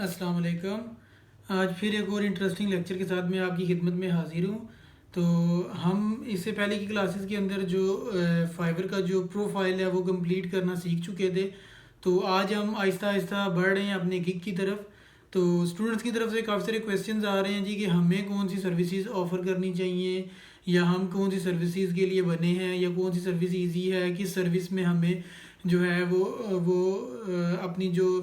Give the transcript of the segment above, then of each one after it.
السلام علیکم۔ آج پھر ایک اور انٹرسٹنگ لیکچر کے ساتھ میں آپ کی خدمت میں حاضر ہوں۔ تو ہم اس سے پہلے کی کلاسز کے اندر جو فائبر کا جو پروفائل ہے وہ کمپلیٹ کرنا سیکھ چکے تھے۔ تو آج ہم آہستہ آہستہ بڑھ رہے ہیں اپنے گگ کی طرف۔ تو اسٹوڈنٹس کی طرف سے کافی سارے کویسچنز آ رہے ہیں جی کہ ہمیں کون سی سروسز آفر کرنی چاہیے، یا ہم کون سی سروسز کے لیے بنے ہیں، یا کون سی سروس ایزی ہے، کس سروس میں ہمیں جو ہے وہ اپنی جو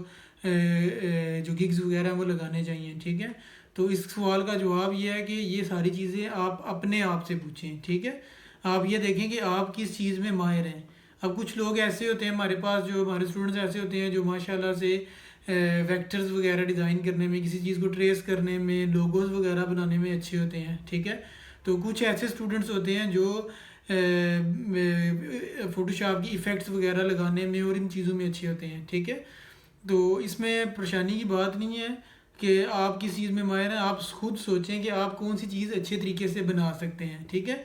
گگز وغیرہ ہیں وہ لگانے چاہیے، ٹھیک ہے۔ تو اس سوال کا جواب یہ ہے کہ یہ ساری چیزیں آپ اپنے آپ سے پوچھیں، ٹھیک ہے۔ آپ یہ دیکھیں کہ آپ کس چیز میں ماہر ہیں۔ اب کچھ لوگ ایسے ہوتے ہیں ہمارے پاس، جو ہمارے اسٹوڈنٹس ایسے ہوتے ہیں جو ماشاء اللہ سے ویکٹرز وغیرہ ڈیزائن کرنے میں، کسی چیز کو ٹریس کرنے میں، لوگوز وغیرہ بنانے میں اچھے ہوتے ہیں، ٹھیک ہے۔ تو کچھ ایسے اسٹوڈنٹس ہوتے ہیں جو فوٹو شاپ کی ایفیکٹس وغیرہ لگانے میں اور ان چیزوں میں اچھے ہوتے ہیں، ٹھیک ہے۔ تو اس میں پریشانی کی بات نہیں ہے کہ آپ کس چیز میں ماہر ہیں، آپ خود سوچیں کہ آپ کون سی چیز اچھے طریقے سے بنا سکتے ہیں، ٹھیک ہے۔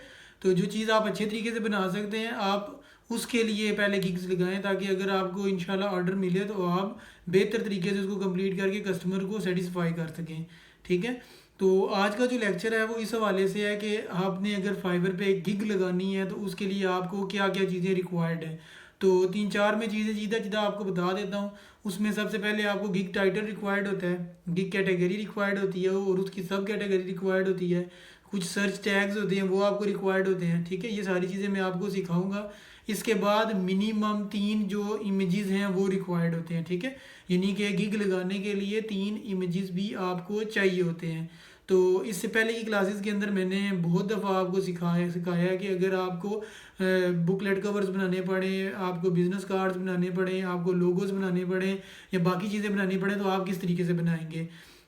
تو جو چیز آپ اچھے طریقے سے بنا سکتے ہیں آپ اس کے لیے پہلے گگز لگائیں، تاکہ اگر آپ کو انشاءاللہ آرڈر ملے تو آپ بہتر طریقے سے اس کو کمپلیٹ کر کے کسٹمر کو سیٹسفائی کر سکیں، ٹھیک ہے۔ تو آج کا جو لیکچر ہے وہ اس حوالے سے ہے کہ آپ نے اگر فائبر پہ ایک گگ لگانی ہے تو اس کے لیے آپ کو کیا کیا چیزیں ریکوائرڈ ہیں۔ تو 3-4 میں چیزیں جیدہ آپ کو بتا دیتا ہوں۔ اس میں سب سے پہلے آپ کو گگ ٹائٹل ریکوائرڈ ہوتا ہے، گگ کیٹیگری ریکوائرڈ ہوتی ہے اور اس کی سب کیٹیگری ریکوائرڈ ہوتی ہے، کچھ سرچ ٹیگز ہوتے ہیں وہ آپ کو ریکوائرڈ ہوتے ہیں، ٹھیک ہے۔ یہ ساری چیزیں میں آپ کو سکھاؤں گا۔ اس کے بعد منیمم 3 جو امیجز ہیں وہ ریکوائرڈ ہوتے ہیں، ٹھیک ہے۔ یعنی کہ گگ لگانے کے لیے 3 امیجز بھی آپ کو چاہیے ہوتے ہیں۔ تو اس سے پہلے کی کلاسز کے اندر میں نے بہت دفعہ آپ کو سکھایا ہے کہ اگر آپ کو بک لیٹ کورز بنانے پڑیں، آپ کو بزنس کارڈز بنانے پڑیں، آپ کو لوگوز بنانے پڑیں یا باقی چیزیں بنانی پڑیں تو آپ کس طریقے سے بنائیں گے۔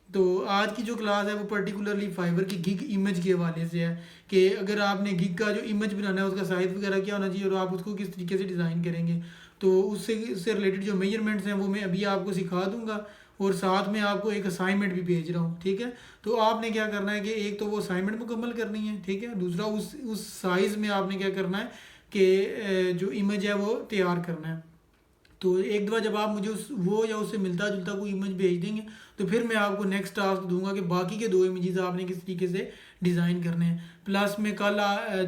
تو آج کی جو کلاس ہے وہ پرٹیکولرلی فائبر کی گگ امیج کے حوالے سے ہے کہ اگر آپ نے گگ کا جو امیج بنانا ہے اس کا سائز وغیرہ کیا ہونا چاہیے اور آپ اس کو کس طریقے سے ڈیزائن کریں گے۔ تو اس سے ریلیٹڈ جو میجرمنٹس ہیں وہ میں ابھی آپ کو سکھا دوں گا، اور ساتھ میں آپ کو ایک اسائنمنٹ بھی بھیج رہا ہوں، ٹھیک ہے۔ تو آپ نے کیا کرنا ہے کہ ایک تو وہ اسائنمنٹ مکمل کرنی ہے، ٹھیک ہے۔ دوسرا اس سائز میں آپ نے کیا کرنا ہے کہ جو امیج ہے وہ تیار کرنا ہے۔ تو ایک دفعہ جب آپ مجھے وہ یا اس سے ملتا جلتا کوئی امیج بھیج دیں گے تو پھر میں آپ کو نیکسٹ ٹاسک دوں گا کہ باقی کے 2 امیجز آپ نے کس طریقے سے ڈیزائن کرنے ہیں۔ پلس میں کل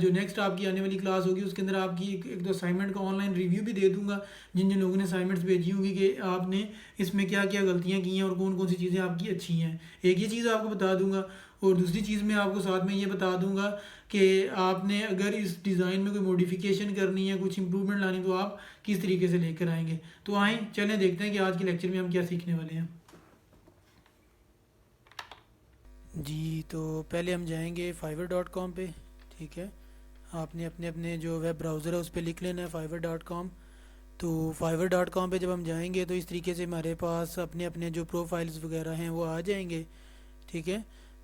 جو نیکسٹ آپ کی آنے والی کلاس ہوگی اس کے اندر آپ کی ایک دو اسائنمنٹ کا آن لائن ریویو بھی دے دوں گا، جن جن لوگوں نے اسائنمنٹس بھیجی ہوں گی کہ آپ نے اس میں کیا کیا غلطیاں کی ہیں اور کون کون سی چیزیں آپ کی اچھی ہیں۔ ایک یہ چیز آپ کو بتا دوں گا، اور دوسری چیز میں آپ کو ساتھ میں یہ بتا دوں گا کہ آپ نے اگر اس ڈیزائن میں کوئی موڈیفیکیشن کرنی ہے، کچھ امپرومنٹ لانی، تو آپ کس طریقے سے لے کر آئیں گے۔ تو آئیں چلیں دیکھتے ہیں کہ آج کے لیکچر میں ہم کیا سیکھنے والے ہیں۔ جی تو پہلے ہم جائیں گے fiverr.com پہ، ٹھیک ہے۔ آپ نے اپنے جو ویب براؤزر ہے اس پہ لکھ لینا ہے fiverr.com۔ تو fiverr.com پہ جب ہم جائیں گے تو اس طریقے سے ہمارے پاس اپنے جو پروفائلز وغیرہ ہیں وہ آ جائیں گے، ٹھیک ہے۔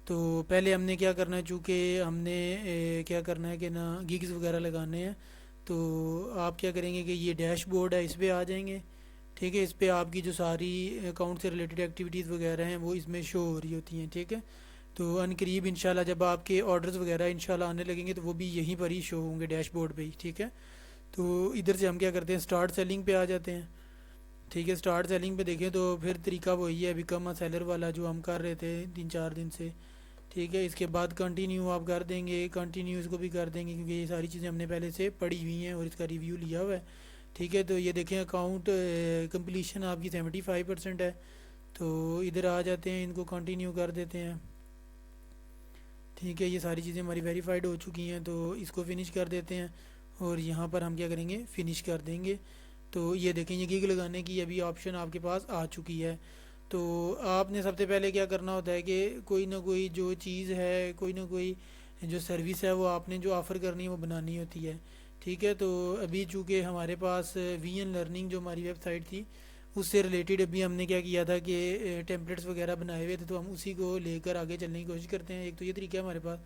تو پہلے ہم نے کیا کرنا ہے، چونکہ ہم نے کیا کرنا ہے کہ نا گگز وغیرہ لگانے ہیں، تو آپ کیا کریں گے کہ یہ ڈیش بورڈ ہے اس پہ آ جائیں گے، ٹھیک ہے۔ اس پہ آپ کی جو ساری اکاؤنٹ سے ریلیٹڈ ایکٹیویٹیز وغیرہ ہیں وہ اس میں شو ہو رہی ہوتی ہیں، ٹھیک ہے۔ تو ان قریب انشاءاللہ جب آپ کے آرڈرز وغیرہ انشاءاللہ آنے لگیں گے تو وہ بھی یہیں پر ہی شو ہوں گے، ڈیش بورڈ پہ ہی، ٹھیک ہے۔ تو ادھر سے ہم کیا کرتے ہیں، اسٹارٹ سیلنگ پہ آ جاتے ہیں، ٹھیک ہے۔ اسٹارٹ سیلنگ پہ دیکھیں تو پھر طریقہ وہی ہے بیکم اے سیلر والا جو ہم کر رہے تھے 3-4 دن سے، ٹھیک ہے۔ اس کے بعد کنٹینیو آپ کر دیں گے، کنٹینیو اس کو بھی کر دیں گے کیونکہ یہ ساری چیزیں ہم نے پہلے سے پڑھی ہوئی ہیں اور اس کا ریویو لیا ہوا ہے، ٹھیک ہے۔ تو یہ دیکھیں اکاؤنٹ کمپلیشن آپ کی 75% ہے، تو ادھر آ جاتے ہیں، ان کو کنٹینیو کر دیتے ہیں، ٹھیک ہے۔ یہ ساری چیزیں ہماری ویریفائڈ ہو چکی ہیں تو اس کو فنش کر دیتے ہیں، اور یہاں پر ہم کیا کریں گے، فنش کر دیں گے۔ تو یہ دیکھیں یہ گگ لگانے کی ابھی آپشن آپ کے پاس آ چکی ہے۔ تو آپ نے سب سے پہلے کیا کرنا ہوتا ہے کہ کوئی نہ کوئی جو چیز ہے، کوئی نہ کوئی جو سروس ہے وہ آپ نے جو آفر کرنی ہے وہ بنانی ہوتی ہے، ٹھیک ہے۔ تو ابھی چونکہ ہمارے پاس وی این لرننگ جو ہماری ویب سائٹ تھی اس سے ریلیٹڈ ابھی ہم نے کیا کیا تھا کہ ٹیمپلیٹس وغیرہ بنائے ہوئے تھے، تو ہم اسی کو لے کر آگے چلنے کی کوشش کرتے ہیں۔ ایک تو یہ طریقہ ہے ہمارے پاس،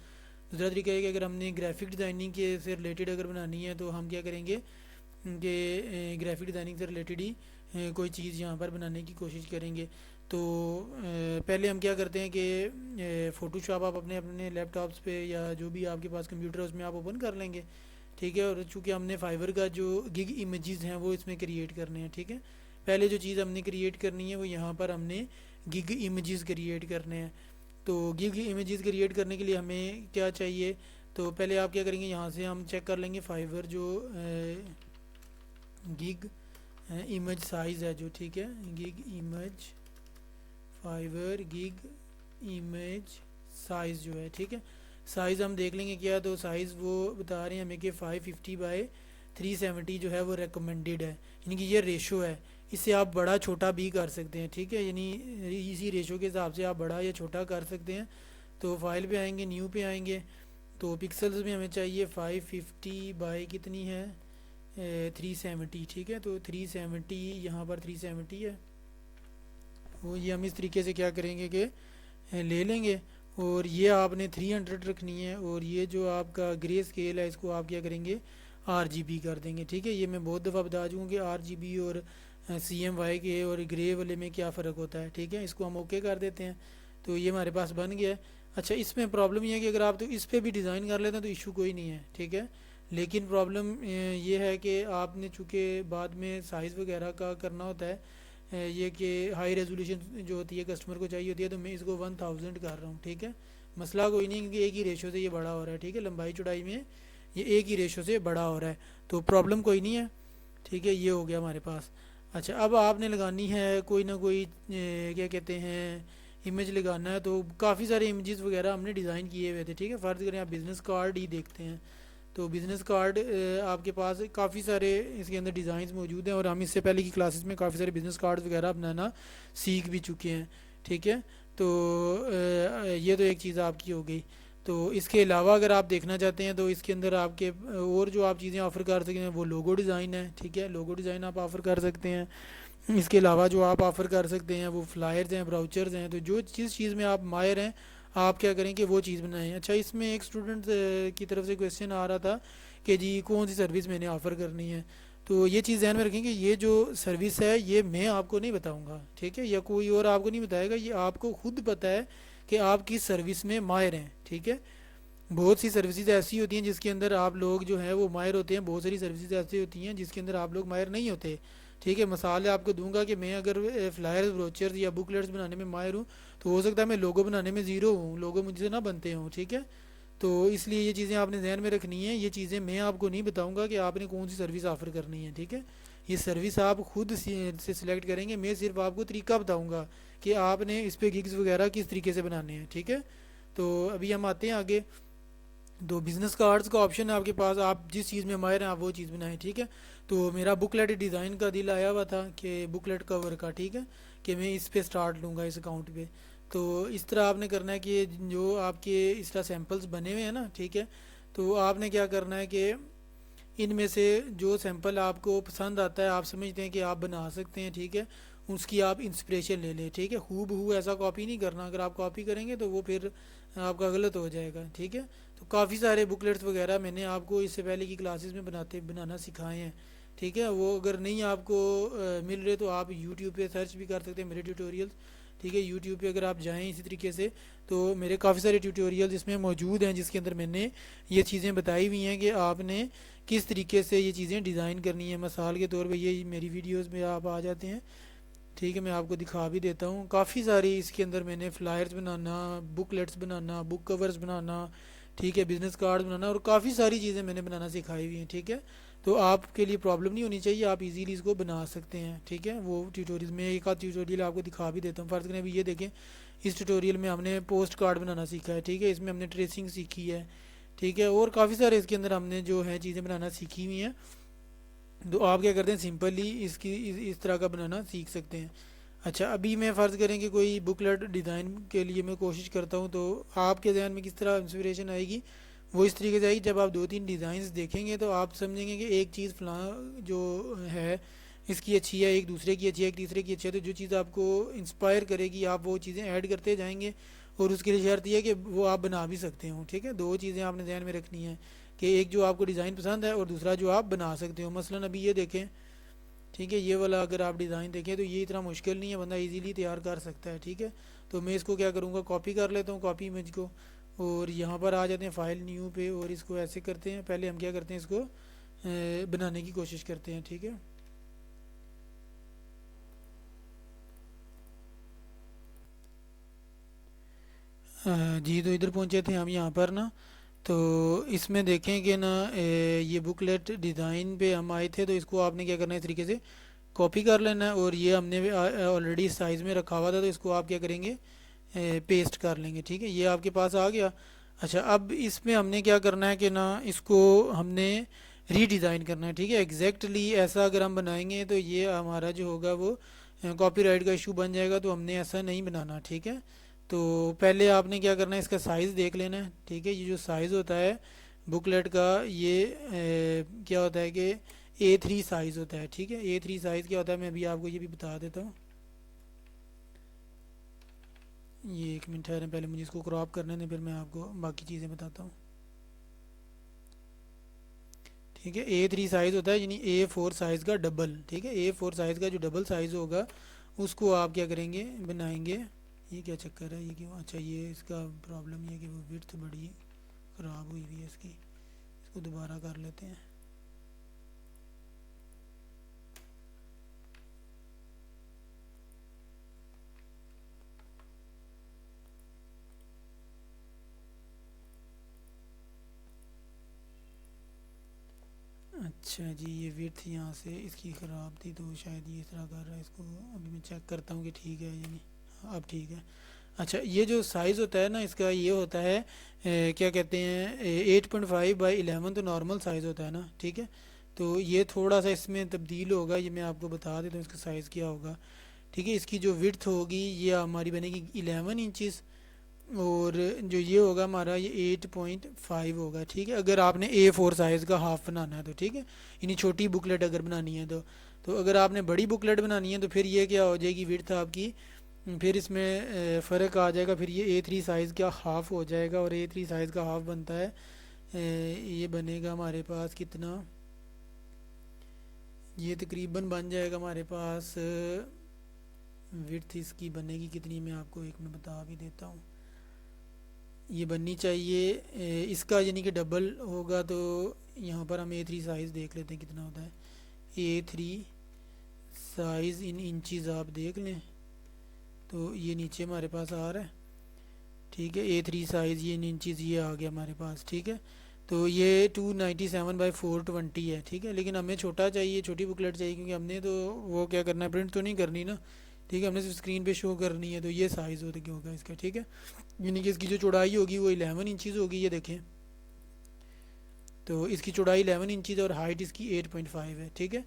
دوسرا طریقہ ہے کہ اگر ہم نے گرافک ڈیزائننگ کے سے ریلیٹڈ اگر بنانی ہے تو ہم کیا کریں گے کہ گرافک ڈیزائننگ سے ریلیٹڈ ہی کوئی چیز یہاں پر بنانے کی کوشش کریں گے۔ تو پہلے ہم کیا کرتے ہیں کہ فوٹو شاپ آپ اپنے لیپ ٹاپس پہ یا جو بھی آپ کے پاس کمپیوٹر ہے اس میں آپ اوپن کر لیں گے، ٹھیک ہے۔ اور چونکہ ہم نے فائبر کا جو گگ امیجز ہیں وہ اس میں کریٹ کرنے ہیں، ٹھیک ہے۔ پہلے جو چیز ہم نے کریٹ کرنی ہے وہ یہاں پر ہم نے گگ امیجز کریٹ کرنے ہیں. تو گگ امیجز کریٹ کرنے کے لیے ہمیں کیا چاہیے؟ تو پہلے آپ کیا کریں گے، یہاں سے ہم چیک کر لیں گے فائیور جو گگ ایمیج سائز ہے جو، ٹھیک ہے، gig image فائیور gig image size جو ہے، ٹھیک ہے. سائز ہم دیکھ لیں گے کیا، تو سائز وہ بتا رہے ہیں ہمیں کہ 550 بائی 370 جو ہے وہ ریکمنڈیڈ ہے، یعنی کہ یہ ریشو ہے. اس سے آپ بڑا چھوٹا بھی کر سکتے ہیں، ٹھیک ہے، یعنی اسی ریشو کے حساب سے آپ بڑا یا چھوٹا کر سکتے ہیں. تو فائل پہ آئیں گے، نیو پہ آئیں گے، تو پکسلز میں ہمیں چاہیے 550 بائی کتنی ہے 370، ٹھیک ہے. تو 370 یہاں پر 370 ہے، وہ یہ ہم اس طریقے سے کیا کریں گے کہ لے لیں گے. اور یہ آپ نے 300 رکھنی ہے، اور یہ جو آپ کا گرے اسکیل ہے اس کو آپ کیا کریں گے RGB کر دیں گے، ٹھیک ہے. یہ میں بہت دفعہ بتا چکا ہوں کہ RGB اور CMY کے اور گرے والے میں کیا فرق ہوتا ہے، ٹھیک ہے. اس کو ہم اوکے کر دیتے ہیں، تو یہ ہمارے پاس بن گیا ہے. اچھا، اس میں پرابلم یہ ہے کہ اگر آپ تو اس پہ بھی ڈیزائن کر لیتے ہیں تو ایشو کوئی نہیں ہے، ٹھیک ہے. لیکن پرابلم یہ ہے کہ آپ نے چونکہ بعد میں سائز وغیرہ کا کرنا ہوتا ہے، یہ کہ ہائی ریزولیوشن جو ہوتی ہے کسٹمر کو چاہیے ہوتی ہے، تو میں اس کو 1000 کر رہا ہوں، ٹھیک ہے. مسئلہ کوئی نہیں کیونکہ ایک ہی ریشو سے یہ بڑا ہو رہا ہے، ٹھیک ہے، لمبائی چوڑائی میں یہ ایک ہی ریشو سے بڑا ہو رہا ہے، تو پرابلم کوئی نہیں ہے، ٹھیک ہے. یہ ہو گیا ہمارے پاس. اچھا، اب آپ نے لگانی ہے کوئی نہ کوئی کیا کہتے ہیں امیج لگانا ہے. تو کافی سارے امیجز وغیرہ ہم نے ڈیزائن کیے ہوئے تھے، ٹھیک ہے. فرض کریں آپ بزنس کارڈ ہی دیکھتے ہیں، تو بزنس کارڈ آپ کے پاس کافی سارے اس کے اندر ڈیزائنز موجود ہیں، اور ہم اس سے پہلے کی کلاسز میں کافی سارے بزنس کارڈ وغیرہ بنانا سیکھ بھی چکے ہیں، ٹھیک ہے. تو یہ تو ایک چیز آپ کی ہو گئی. تو اس کے علاوہ اگر آپ دیکھنا چاہتے ہیں تو اس کے اندر آپ کے اور جو آپ چیزیں آفر کر سکتے ہیں وہ لوگو ڈیزائن ہے، ٹھیک ہے. لوگو ڈیزائن آپ آفر کر سکتے ہیں. اس کے علاوہ جو آپ آفر کر سکتے ہیں وہ فلائرز ہیں، براؤچرز ہیں. تو جو جس چیز میں آپ ماہر ہیں آپ کیا کریں کہ وہ چیز بنائیں. اچھا، اس میں ایک اسٹوڈنٹ کی طرف سے کویشچن آ رہا تھا کہ جی کون سی سروس میں نے آفر کرنی ہے. تو یہ چیز ذہن میں رکھیں کہ یہ جو سروس ہے یہ میں آپ کو نہیں بتاؤں گا، ٹھیک ہے، یا کوئی اور آپ کو نہیں بتائے گا. یہ آپ کو خود پتہ ہے کہ آپ کس سروس میں ماہر ہیں، ٹھیک ہے. بہت سی سروسز ایسی ہوتی ہیں جس کے اندر آپ لوگ جو ہیں وہ ماہر ہوتے ہیں، بہت ساری سروسز ایسی ہوتی ہیں جس کے اندر آپ لوگ ماہر نہیں ہوتے، ٹھیک ہے. مثال آپ کو دوں گا کہ میں اگر فلائرز، بروچرز یا بک لیٹس بنانے میں ماہر ہوں تو ہو سکتا ہے میں لوگو بنانے میں زیرو ہوں، لوگو مجھ سے نہ بنتے ہوں، ٹھیک ہے. تو اس لیے یہ چیزیں آپ نے ذہن میں رکھنی ہیں. یہ چیزیں میں آپ کو نہیں بتاؤں گا کہ آپ نے کون سی سروس آفر کرنی ہے، ٹھیک ہے. یہ سروس آپ خود سے سلیکٹ کریں گے. میں صرف آپ کو طریقہ بتاؤں گا کہ آپ نے اس پہ گگز وغیرہ کس طریقے سے بنانے ہیں، ٹھیک ہے. تو ابھی ہم آتے ہیں آگے. دو بزنس کارڈز کا آپشن ہے آپ کے پاس، آپ جس چیز میں ماہر ہیں آپ وہ چیز بنائیں، ٹھیک ہے. تو میرا بک لیٹ ڈیزائن کا دل آیا ہوا تھا کہ بک لیٹ کور کا، ٹھیک ہے، کہ میں اس پہ سٹارٹ لوں گا اس اکاؤنٹ پہ. تو اس طرح آپ نے کرنا ہے کہ جو آپ کے اس طرح سیمپلز بنے ہوئے ہیں نا، ٹھیک ہے، تو آپ نے کیا کرنا ہے کہ ان میں سے جو سیمپل آپ کو پسند آتا ہے، آپ سمجھتے ہیں کہ آپ بنا سکتے ہیں، ٹھیک ہے، اس کی آپ انسپریشن لے لیں، ٹھیک ہے. ہو بہو ایسا کاپی نہیں کرنا، اگر آپ کاپی کریں گے تو وہ پھر آپ کا غلط ہو جائے گا، ٹھیک ہے. تو کافی سارے بک لیٹس وغیرہ میں نے آپ کو اس سے پہلے کی کلاسز میں بنانا سکھائے ہیں، ٹھیک ہے. وہ اگر نہیں آپ کو مل رہے تو آپ یوٹیوب پہ سرچ بھی کر سکتے ہیں میرے ٹیوٹوریلز، ٹھیک ہے. یوٹیوب پہ اگر آپ جائیں اسی طریقے سے تو میرے کافی سارے ٹیوٹوریلز اس میں موجود ہیں جس کے اندر میں نے یہ چیزیں بتائی ہوئی ہیں کہ آپ نے کس طریقے سے یہ چیزیں ڈیزائن کرنی ہیں. مثال کے طور پہ یہ میری ویڈیوز میں آپ آ جاتے ہیں، ٹھیک ہے، میں آپ کو دکھا بھی دیتا ہوں. کافی ساری اس کے اندر میں نے فلائرز بنانا، بک لیٹس بنانا، بک کورز بنانا، ٹھیک ہے، بزنس کارڈ بنانا، اور کافی ساری چیزیں میں نے بنانا سکھائی ہوئی ہیں، ٹھیک ہے. تو آپ کے لیے پرابلم نہیں ہونی چاہیے، آپ ایزیلی اس کو بنا سکتے ہیں، ٹھیک ہے. وہ ٹیوٹوریل میں ایک آدھ ٹیوٹوریل آپ کو دکھا بھی دیتا ہوں. فرض کریں ابھی یہ دیکھیں، اس ٹیوٹوریل میں ہم نے پوسٹ کارڈ بنانا سیکھا ہے، ٹھیک ہے. اس میں ہم نے ٹریسنگ سیکھی ہے، ٹھیک ہے، اور کافی سارے اس کے اندر ہم نے جو ہے چیزیں بنانا سیکھی ہوئی ہیں. تو آپ کیا کرتے ہیں سمپلی اس طرح کا بنانا سیکھ سکتے ہیں. اچھا، ابھی میں فرض کریں کہ کوئی بک لیٹ ڈیزائن کے لیے میں کوشش کرتا ہوں، تو آپ کے ذہن میں کس طرح انسپریشن آئے گی؟ وہ اس طریقے سے آئے گی جب آپ 2-3 ڈیزائنز دیکھیں گے تو آپ سمجھیں گے کہ ایک چیز فلاں جو ہے اس کی اچھی ہے، ایک دوسرے کی اچھی ہے، ایک تیسرے کی اچھی ہے. تو جو چیز آپ کو انسپائر کرے گی آپ وہ چیزیں ایڈ کرتے جائیں گے، اور اس کے لیے شرط یہ ہے کہ وہ آپ بنا بھی سکتے ہوں، ٹھیک ہے. دو چیزیں آپ نے ذہن میں رکھنی ہیں کہ ایک جو آپ کو ڈیزائن پسند ہے اور دوسرا جو آپ بنا سکتے ہو. مثلا ابھی یہ دیکھیں، ٹھیک ہے، یہ والا اگر آپ ڈیزائن دیکھیں تو یہ اتنا مشکل نہیں ہے، بندہ ایزیلی تیار کر سکتا ہے، ٹھیک ہے. تو میں اس کو کیا کروں گا، کاپی کر لیتا ہوں کاپی امیج کو، اور یہاں پر آ جاتے ہیں فائل نیو پہ، اور اس کو ایسے کرتے ہیں. پہلے ہم کیا کرتے ہیں، اس کو بنانے کی کوشش کرتے ہیں، ٹھیک ہے. جی تو ادھر پہنچے تھے ہم یہاں پر نا. تو اس میں دیکھیں کہ نا یہ بک لیٹ ڈیزائن پہ ہم آئے تھے. تو اس کو آپ نے کیا کرنا ہے اس طریقے سے کاپی کر لینا ہے, اور یہ ہم نے آلریڈی سائز میں رکھا ہوا تھا, تو اس کو آپ کیا کریں گے پیسٹ کر لیں گے. ٹھیک ہے, یہ آپ کے پاس آ گیا. اچھا, اب اس میں ہم نے کیا کرنا ہے کہ نا اس کو ہم نے ری ڈیزائن کرنا ہے. ٹھیک ہے, ایگزیکٹلی ایسا اگر ہم بنائیں گے تو یہ ہمارا جو ہوگا وہ کاپی رائٹ کا ایشو بن جائے گا. تو ہم نے ایسا نہیں بنانا. ٹھیک ہے, تو پہلے آپ نے کیا کرنا ہے اس کا سائز دیکھ لینا ہے. ٹھیک ہے, یہ جو سائز ہوتا ہے بک لیٹ کا یہ کیا ہوتا ہے کہ A3 سائز ہوتا ہے. ٹھیک ہے, A3 سائز کیا ہوتا ہے میں ابھی آپ کو یہ بھی بتا دیتا ہوں. یہ ایک منٹ ٹھہریں, پہلے مجھے اس کو کراپ کرنے دیں پھر میں آپ کو باقی چیزیں بتاتا ہوں. ٹھیک ہے, A3 سائز ہوتا ہے یعنی A4 سائز کا ڈبل. ٹھیک ہے, A4 سائز کا جو ڈبل سائز ہوگا اس کو آپ کیا کریں گے بنائیں گے. یہ کیا چکر ہے, یہ کیوں, اچھا یہ اس کا پرابلم یہ ہے کہ وہ وڈتھ بڑی خراب ہوئی ہوئی ہے اس کی. اس کو دوبارہ کر لیتے ہیں. اچھا جی, یہ وڈتھ یہاں سے اس کی خراب تھی تو شاید یہ اس طرح کر رہا ہے. اس کو ابھی میں چیک کرتا ہوں کہ ٹھیک ہے یعنی اب ٹھیک ہے. اچھا, یہ جو سائز ہوتا ہے نا اس کا یہ ہوتا ہے کیا کہتے ہیں 8.5/11 تو نارمل سائز ہوتا ہے نا. ٹھیک ہے, تو یہ تھوڑا سا اس میں تبدیل ہوگا, یہ میں آپ کو بتا دیتا ہوں اس کا سائز کیا ہوگا. ٹھیک ہے, اس کی جو وڈتھ ہوگی یہ ہماری بنے گی 11 انچز, اور جو یہ ہوگا ہمارا یہ 8.5 ہوگا. ٹھیک ہے, اگر آپ نے A4 سائز کا ہاف بنانا ہے تو. ٹھیک ہے, یعنی چھوٹی بکلیٹ اگر بنانی ہے تو اگر آپ نے بڑی بکلیٹ بنانی ہے تو پھر یہ کیا ہو جائے گی وڈتھ آپ کی, پھر اس میں فرق آ جائے گا. پھر یہ A3 سائز کا ہاف ہو جائے گا, اور A3 سائز کا ہاف بنتا ہے یہ بنے گا ہمارے پاس کتنا, یہ تقریباً بن جائے گا ہمارے پاس وڈتھ اس کی بنے گی کتنی, میں آپ کو ایک میں بتا بھی دیتا ہوں. یہ بننی چاہیے اس کا یعنی کہ ڈبل ہوگا. تو یہاں پر ہم A3 سائز دیکھ لیتے ہیں کتنا ہوتا ہے. A3 سائز ان انچیز آپ دیکھ لیں تو یہ نیچے ہمارے پاس آ رہا ہے. ٹھیک ہے, A3 سائز یہ ان انچیز یہ آ گیا ہمارے پاس. ٹھیک ہے, تو یہ 297/420 ہے. ٹھیک ہے, لیکن ہمیں چھوٹا چاہیے, چھوٹی بکلیٹ چاہیے, کیونکہ ہم نے تو وہ کیا کرنا ہے پرنٹ تو نہیں کرنی نا. ٹھیک ہے, ہم نے صرف اسکرین پہ شو کرنی ہے. تو یہ سائز ہوگا اس کا. ٹھیک ہے, یعنی کہ اس کی جو چوڑائی ہوگی وہ 11 انچیز ہوگی, یہ دیکھیں. تو اس کی چوڑائی 11 انچیز اور ہائٹ اس کی 8.5 ہے. ٹھیک ہے,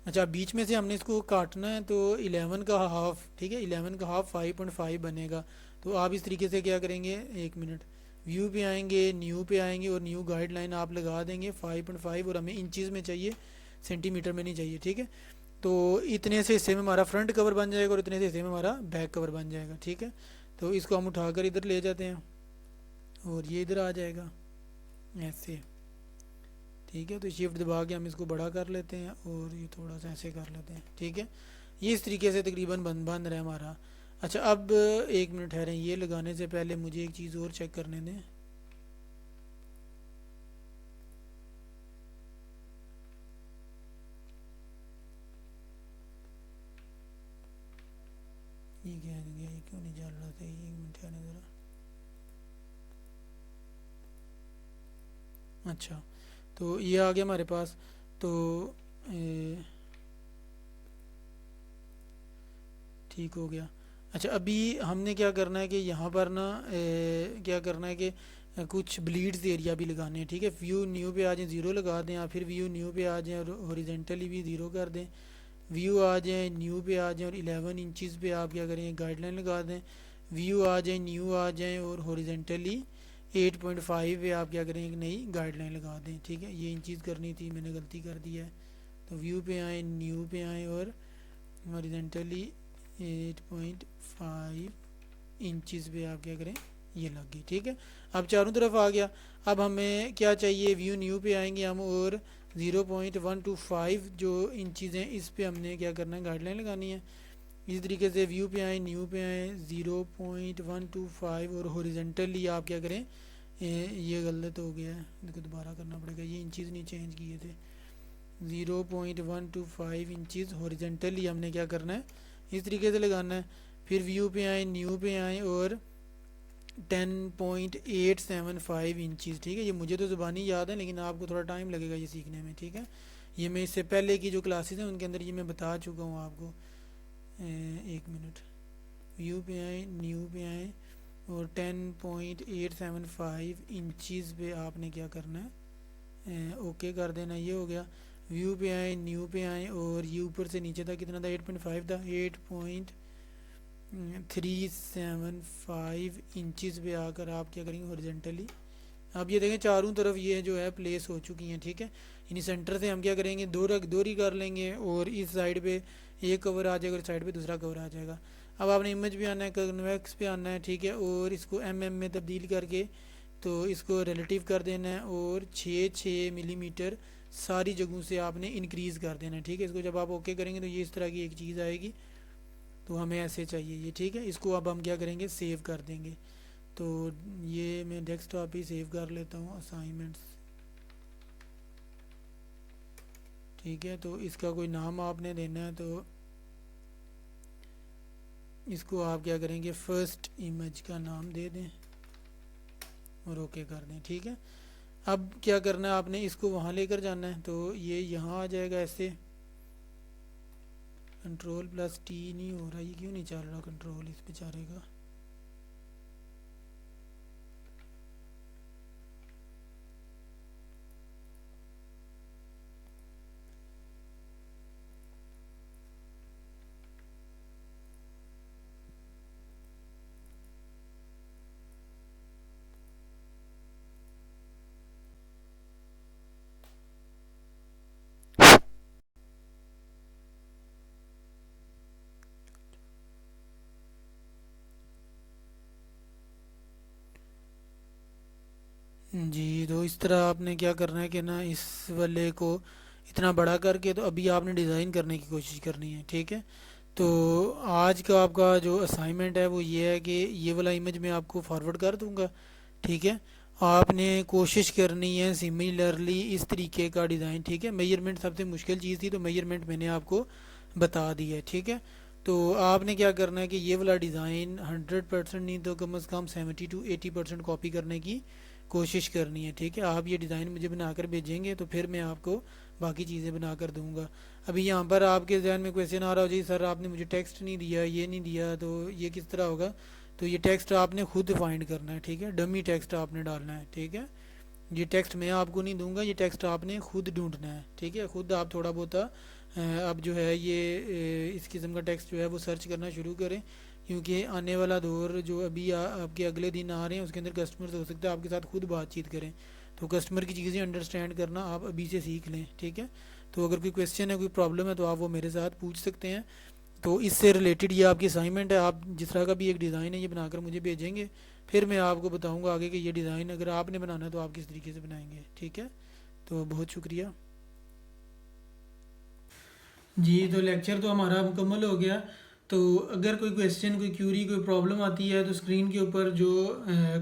اچھا بیچ میں سے ہم نے اس کو کاٹنا ہے تو 11 کا ہاف. ٹھیک ہے, 11 کا ہاف 5.5 بنے گا. تو آپ اس طریقے سے کیا کریں گے, ایک منٹ, ویو پہ آئیں گے, نیو پہ آئیں گے, اور نیو گائیڈ لائن آپ لگا دیں گے 5.5, اور ہمیں انچیز میں چاہیے, سینٹی میٹر میں نہیں چاہیے. ٹھیک ہے, تو اتنے سے حصے میں ہمارا فرنٹ کور بن جائے گا, اور اتنے سے حصے میں ہمارا بیک کور بن جائے گا. ٹھیک ہے, تو اس کو ہم اٹھا کر ادھر لے جاتے ہیں, اور یہ ادھر آ جائے گا ایسے. ٹھیک ہے, تو شفٹ دبا کے ہم اس کو بڑا کر لیتے ہیں, اور یہ تھوڑا سا ایسے کر لیتے ہیں. ٹھیک ہے, یہ اس طریقے سے تقریباً بن رہا ہے ہمارا. اچھا, اب ایک منٹ ٹھہریں, یہ لگانے سے پہلے مجھے ایک چیز اور چیک کرنے دیں. یہ کیا گیا, یہ کیوں نہیں چل رہا تھا, ایک منٹ ٹھہریں ذرا. اچھا, تو یہ آ گیا ہمارے پاس. تو ٹھیک ہو گیا. اچھا, ابھی ہم نے کیا کرنا ہے کہ یہاں پر نا کیا کرنا ہے کہ کچھ بلیڈز ایریا بھی لگانے ہیں. ٹھیک ہے, ویو نیو پہ آ جائیں, زیرو لگا دیں, یا پھر ویو نیو پہ آ جائیں اور ہاریزنٹلی بھی زیرو کر دیں. ویو آ جائیں, نیو پہ آ جائیں, اور 11 انچز پہ آپ کیا کریں گائیڈ لائن لگا دیں. ویو آ جائیں, نیو آ جائیں, اور ہاریزنٹلی 8.5 پہ آپ کیا کریں ایک نئی گائیڈ لائن لگا دیں. ٹھیک ہے, یہ انچیز کرنی تھی, میں نے غلطی کر دی ہے. تو ویو پہ آئیں, نیو پہ آئیں, اور ہاریزنٹلی 8.5 انچز پہ آپ کیا کریں یہ لگ گئی. ٹھیک ہے, اب چاروں طرف آ گیا. اب ہمیں کیا چاہیے, ویو نیو پہ آئیں گے ہم, اور 0.125 جو انچیز ہیں اس پہ ہم نے کیا کرنا ہے گائیڈ لائن لگانی ہے. اسی طریقے سے ویو پہ آئیں, نیو پہ آئیں, 0.125, اور ہاریزنٹلی آپ کیا کریں یہ غلط ہو گیا ہے, ان کو دوبارہ کرنا پڑے گا, یہ انچیز نہیں چینج کیے تھے. 0.125 انچیز ہاریزنٹلی ہم نے کیا کرنا ہے اس طریقے سے لگانا ہے. پھر ویو پہ آئیں, نیو پہ آئیں, اور 10.875 انچز، ٹھیک ہے. یہ مجھے تو زبانی یاد ہے لیکن آپ کو تھوڑا ٹائم لگے گا یہ سیکھنے میں، ٹھیک ہے. یہ میں اس سے پہلے کی جو کلاسز ہیں ان کے اندر یہ میں بتا چکا ہوں آپ کو. ایک منٹ، ویو پہ آئیں، نیو پہ آئیں اور 10.875 انچز پہ آپ نے کیا کرنا ہے، اوکے کر دینا. یہ ہو گیا. ویو پہ آئیں، نیو پہ آئیں اور یہ اوپر سے نیچے تک کتنا تھا، 8.5 تھا. 8.375 انچز پہ آ کر آپ کیا کریں گے ہورزنٹلی. آپ یہ دیکھیں چاروں طرف یہ جو ہے پلیس ہو چکی ہیں، ٹھیک ہے. یعنی سینٹر سے ہم کیا کریں گے، دوری کر لیں گے اور اس سائڈ پہ ایک کور آ جائے گا اور سائڈ پہ دوسرا کور آ جائے گا. اب آپ نے امیج پہ آنا ہے، کنویکس پہ آنا ہے، ٹھیک ہے. اور اس کو ایم میں تبدیل کر کے تو اس کو ریلیٹیو کر دینا ہے اور 6 ملی میٹر ساری جگہوں سے آپ نے انکریز کر دینا ہے، ٹھیک ہے. اس کو جب آپ اوکے کریں گے تو یہ اس طرح کی ایک چیز آئے گی. تو ہمیں ایسے چاہیے یہ، ٹھیک ہے. اس کو اب ہم کیا کریں گے، سیو کر دیں گے. تو یہ میں ڈیسک ٹاپ ہی سیو کر لیتا ہوں، اسائنمنٹس، ٹھیک ہے. تو اس کا کوئی نام آپ نے دینا ہے، تو اس کو آپ کیا کریں گے، فرسٹ امیج کا نام دے دیں اور اوکے کر دیں، ٹھیک ہے. اب کیا کرنا ہے آپ نے، اس کو وہاں لے کر جانا ہے. تو یہ یہاں آ جائے گا ایسے. کنٹرول+T نہیں ہو رہا، یہ کیوں نہیں چل رہا کنٹرول اس بیچارے کا. جی تو اس طرح آپ نے کیا کرنا ہے کہ نا، اس والے کو اتنا بڑا کر کے تو ابھی آپ نے ڈیزائن کرنے کی کوشش کرنی ہے، ٹھیک ہے. تو آج کا آپ کا جو اسائنمنٹ ہے وہ یہ ہے کہ یہ والا امیج میں آپ کو فارورڈ کر دوں گا، ٹھیک ہے. آپ نے کوشش کرنی ہے سملرلی اس طریقے کا ڈیزائن، ٹھیک ہے. میجرمنٹ سب سے مشکل چیز تھی تو میجرمنٹ میں نے آپ کو بتا دی ہے، ٹھیک ہے. تو آپ نے کیا کرنا ہے کہ یہ والا ڈیزائن 100% نہیں تو کم از کم 70 to 80% کاپی کرنے کی کوشش کرنی ہے، ٹھیک ہے. آپ یہ ڈیزائن مجھے بنا کر بھیجیں گے تو پھر میں آپ کو باقی چیزیں بنا کر دوں گا. ابھی یہاں پر آپ کے ذہن میں کویشچن آ رہا ہو، جی سر آپ نے مجھے ٹیکسٹ نہیں دیا، یہ نہیں دیا، تو یہ کس طرح ہوگا. تو یہ ٹیکسٹ آپ نے خود فائنڈ کرنا ہے، ٹھیک ہے. ڈمی ٹیکسٹ آپ نے ڈالنا ہے، ٹھیک ہے. یہ ٹیکسٹ میں آپ کو نہیں دوں گا، یہ ٹیکسٹ آپ نے خود ڈھونڈنا ہے، ٹھیک ہے. خود آپ تھوڑا بہت اب جو ہے یہ اس قسم کا ٹیکسٹ جو ہے وہ سرچ کرنا شروع کریں، کیونکہ آنے والا دور جو ابھی آپ کے اگلے دن آ رہے ہیں اس کے اندر کسٹمر ہو سکتا ہے آپ کے ساتھ خود بات چیت کریں. تو کسٹمر کی چیزیں انڈرسٹینڈ کرنا آپ ابھی سے سیکھ لیں، ٹھیک ہے. تو اگر کوئی کویشچن ہے، کوئی پرابلم ہے تو آپ وہ میرے ساتھ پوچھ سکتے ہیں. تو اس سے ریلیٹڈ یہ آپ کی اسائنمنٹ ہے. آپ جس طرح کا بھی ایک ڈیزائن ہے یہ بنا کر مجھے بھیجیں گے، پھر میں آپ کو بتاؤں گا آگے کہ یہ ڈیزائن اگر آپ نے بنانا ہے تو آپ کس طریقے سے بنائیں گے، ٹھیک ہے. تو بہت شکریہ. جی تو لیکچر تو ہمارا مکمل ہو گیا. تو اگر کوئی کویشچن، کوئی کیوری، کوئی پرابلم آتی ہے تو اسکرین کے اوپر جو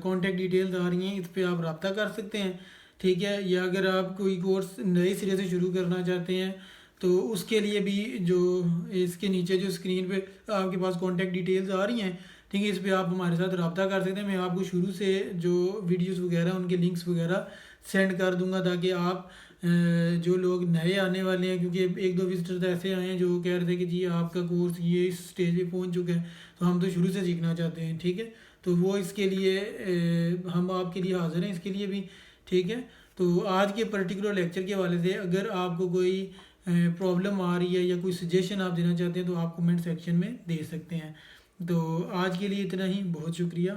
کانٹیکٹ ڈیٹیلز آ رہی ہیں اس پہ آپ رابطہ کر سکتے ہیں، ٹھیک ہے. یا اگر آپ کوئی کورس نئے سرے سے شروع کرنا چاہتے ہیں تو اس کے لیے بھی جو اس کے نیچے جو اسکرین پہ آپ کے پاس کانٹیکٹ ڈیٹیلز آ رہی ہیں، ٹھیک ہے، اس پہ آپ ہمارے ساتھ رابطہ کر سکتے ہیں. میں آپ کو شروع سے جو ویڈیوز وغیرہ ان کے لنکس وغیرہ سینڈ کر دوں گا تاکہ آپ جو لوگ نئے آنے والے ہیں، کیونکہ ایک دو وزٹرز ایسے آئے ہیں جو کہہ رہے تھے کہ جی آپ کا کورس یہ اس اسٹیج پہ پہنچ چکا ہے تو ہم تو شروع سے سیکھنا چاہتے ہیں، ٹھیک ہے. تو وہ اس کے لیے ہم آپ کے لیے حاضر ہیں اس کے لیے بھی، ٹھیک ہے. تو آج کے پرٹیکولر لیکچر کے حوالے سے اگر آپ کو کوئی پرابلم آ رہی ہے یا کوئی سجیشن آپ دینا چاہتے ہیں تو آپ کمنٹ سیکشن میں دے سکتے ہیں. تو آج کے لیے اتنا ہی، بہت شکریہ.